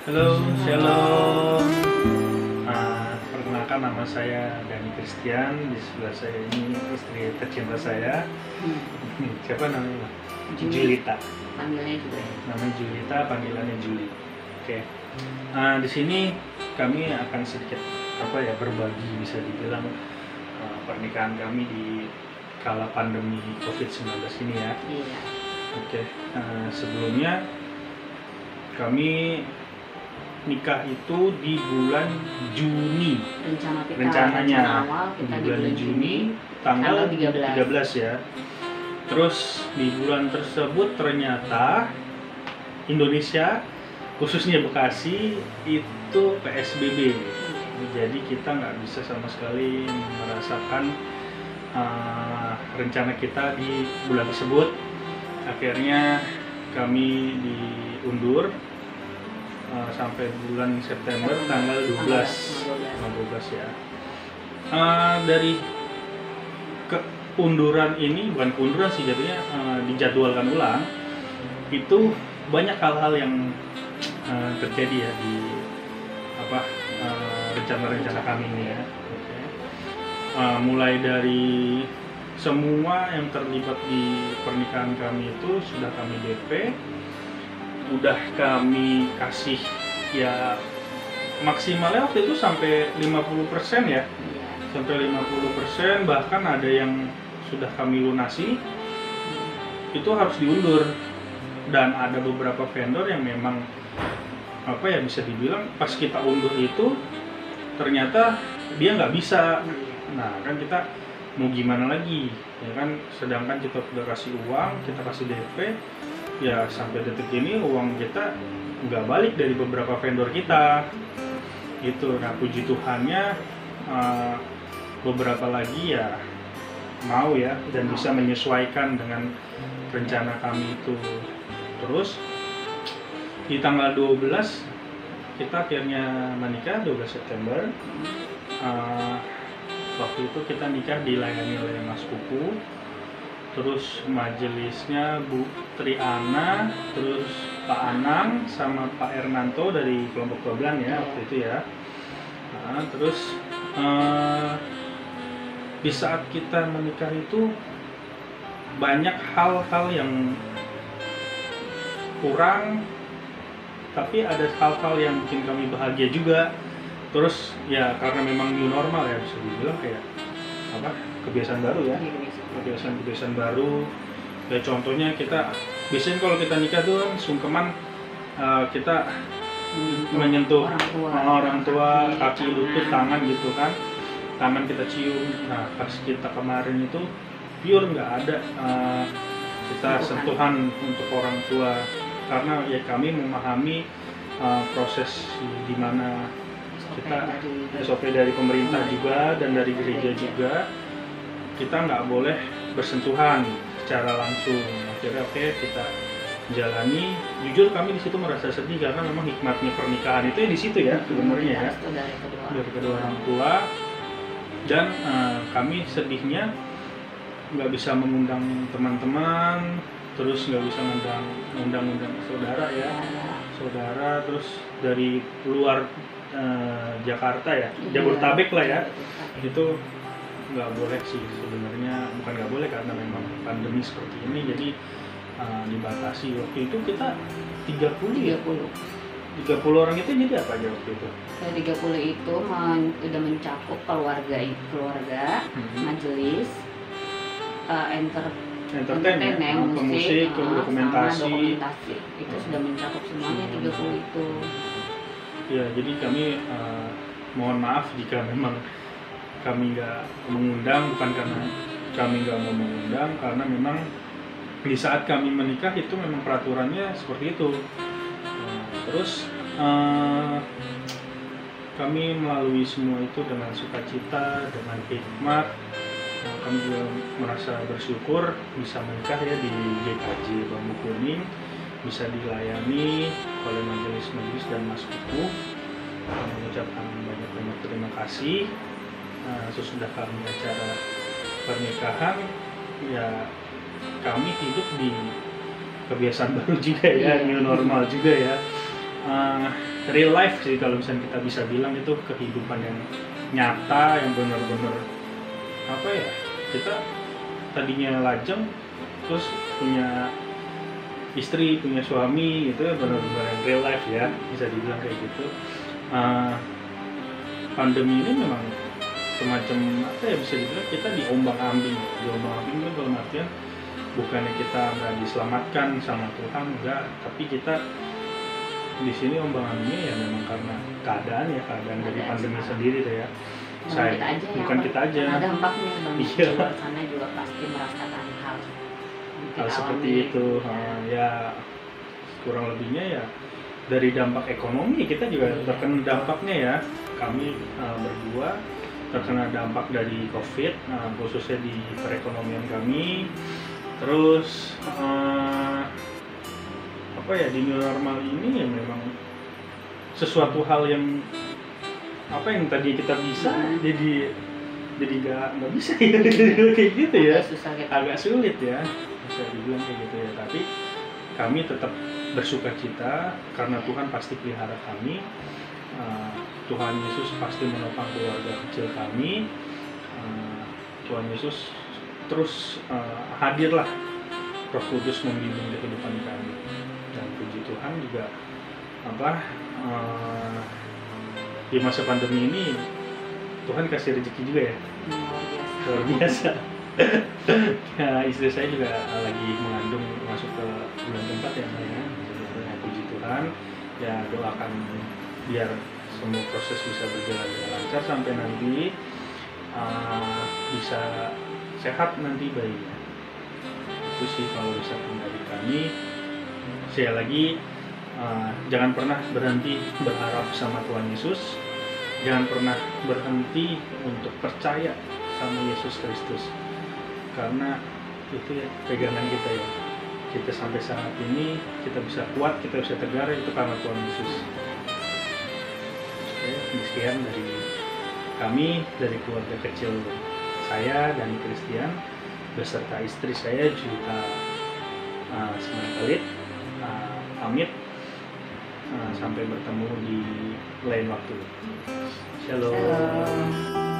Halo, shalom. Perkenalkan, nama saya Dani Christian. Di sebelah saya ini istri tercinta saya. Siapa namanya? Julita. Panggilannya juga. Namanya Julita, panggilannya Juli. Oke. Di sini kami akan sedikit berbagi, bisa dibilang pernikahan kami di kala pandemi COVID-19 ini ya. Iya. Oke. Sebelumnya kami nikah itu di bulan Juni. Rencana awal kita di bulan Juni tanggal 13 ya. Terus di bulan tersebut ternyata Indonesia, khususnya Bekasi, itu PSBB. Jadi kita nggak bisa sama sekali merasakan rencana kita di bulan tersebut. Akhirnya kami diundur sampai bulan September tanggal 12 ya. Dari keunduran ini, bukan keunduran sih jadinya, dijadwalkan ulang, itu banyak hal-hal yang terjadi ya di rencana-rencana kami ini ya. Mulai dari semua yang terlibat di pernikahan kami itu sudah kami DP, udah kami kasih ya maksimalnya waktu itu sampai 50% ya. Sampai 50%, bahkan ada yang sudah kami lunasi itu harus diundur. Dan ada beberapa vendor yang memang bisa dibilang pas kita undur itu ternyata dia nggak bisa. Nah kan kita mau gimana lagi ya kan, sedangkan kita udah kasih uang, kita kasih DP ya, sampai detik ini uang kita nggak balik dari beberapa vendor kita gitu. Nah puji Tuhannya beberapa lagi ya mau ya dan bisa menyesuaikan dengan rencana kami itu. Terus di tanggal 12 kita akhirnya menikah, 12 September. Waktu itu kita nikah dilayani oleh Mas Kuku, terus majelisnya Bu Triana, terus Pak Anang sama Pak Ernanto dari kelompok Bablan ya waktu itu ya. Terus di saat kita menikah itu banyak hal-hal yang kurang, tapi ada hal-hal yang bikin kami bahagia juga. Terus ya karena memang new normal ya, bisa dibilang kayak kebiasaan baru ya, kebiasaan baru ya. Contohnya kita biasanya kalau kita nikah tuh kan sungkeman, kita menyentuh orang tua, kaki, lutut, tangan gitu kan, tangan kita cium. Nah pas kita kemarin itu pure nggak ada kita sentuhan untuk orang tua, karena ya kami memahami proses di mana kita SOP dari pemerintah juga dan dari gereja juga, kita nggak boleh bersentuhan secara langsung. Akhirnya kita jalani. Jujur kami di situ merasa sedih karena memang hikmatnya pernikahan itu ya di situ ya sebenarnya ya, dari kedua orang tua. Dan kami sedihnya nggak bisa mengundang teman-teman, terus nggak bisa mengundang saudara ya, saudara terus dari luar Jakarta ya, Jabodetabek lah ya, itu nggak boleh sih sebenarnya. Bukan nggak boleh, karena memang pandemi seperti ini jadi dibatasi. Waktu itu kita 30 orang itu jadi apa aja waktu itu? 30 itu udah mencakup keluarga, majelis, entertain ya, musik, dokumentasi itu sudah mencakup semuanya 30 itu. Ya, jadi kami mohon maaf jika memang kami nggak mengundang, bukan karena kami nggak mau mengundang, karena memang di saat kami menikah itu memang peraturannya seperti itu. Terus kami melalui semua itu dengan sukacita, dengan hikmat. Kami juga merasa bersyukur bisa menikah ya di GKJ Bambu Kuning, bisa dilayani oleh majelis-majelis dan Mas Kuku. Kami mengucapkan banyak-banyak terima kasih. Sesudah kami acara pernikahan ya kami hidup di kebiasaan baru juga ya, new normal juga ya. real life sih kalau misalnya kita bisa bilang itu kehidupan yang nyata, yang benar-benar apa ya, kita tadinya lajang terus punya istri, punya suami gitu ya, benar-benar yang real life ya, bisa dibilang kayak gitu. Pandemi ini memang semacam apa ya, bisa dibilang kita diombang-ambing kan, dalam artian bukannya kita nggak diselamatkan sama Tuhan, enggak, tapi kita di sini ombang-ambingnya ya memang karena keadaan dari pandemi sendiri deh ya. Bukan kita aja. Ada dampaknya bang. Iya. Di luar sana juga pasti merasakan hal seperti itu. Ya kurang lebihnya ya dari dampak ekonomi kita juga terkena dampaknya ya. Kami berdua terkena dampak dari COVID, khususnya di perekonomian kami. Terus apa ya, di new normal ini ya memang sesuatu hal yang apa yang tadi kita bisa jadi nggak bisa ya kayak gitu ya, agak sulit ya, bisa dibilang kayak gitu ya. Tapi kami tetap bersukacita karena Tuhan pasti pelihara kami. Tuhan Yesus pasti menopang keluarga kecil kami. Tuhan Yesus terus hadirlah, Roh Kudus membimbing kehidupan kami. Dan puji Tuhan juga di masa pandemi ini Tuhan kasih rezeki juga ya, luar biasa. Ya, istri saya juga lagi mengandung, masuk ke bulan keempat ya, puji Tuhan ya. Doakan biar semua proses bisa berjalan dengan lancar sampai nanti bisa sehat nanti bayinya. Itu sih kalau misalkan dari kami. Sekali lagi, jangan pernah berhenti berharap sama Tuhan Yesus, jangan pernah berhenti untuk percaya sama Yesus Kristus, karena itu ya pegangan kita ya. Kita sampai saat ini kita bisa kuat, kita bisa tegar, itu karena Tuhan Yesus. Oke, sekian dari kami, dari keluarga kecil saya dan Christian beserta istri saya Juwita Simangalit, pamit. Sampai bertemu di lain waktu. Shalom.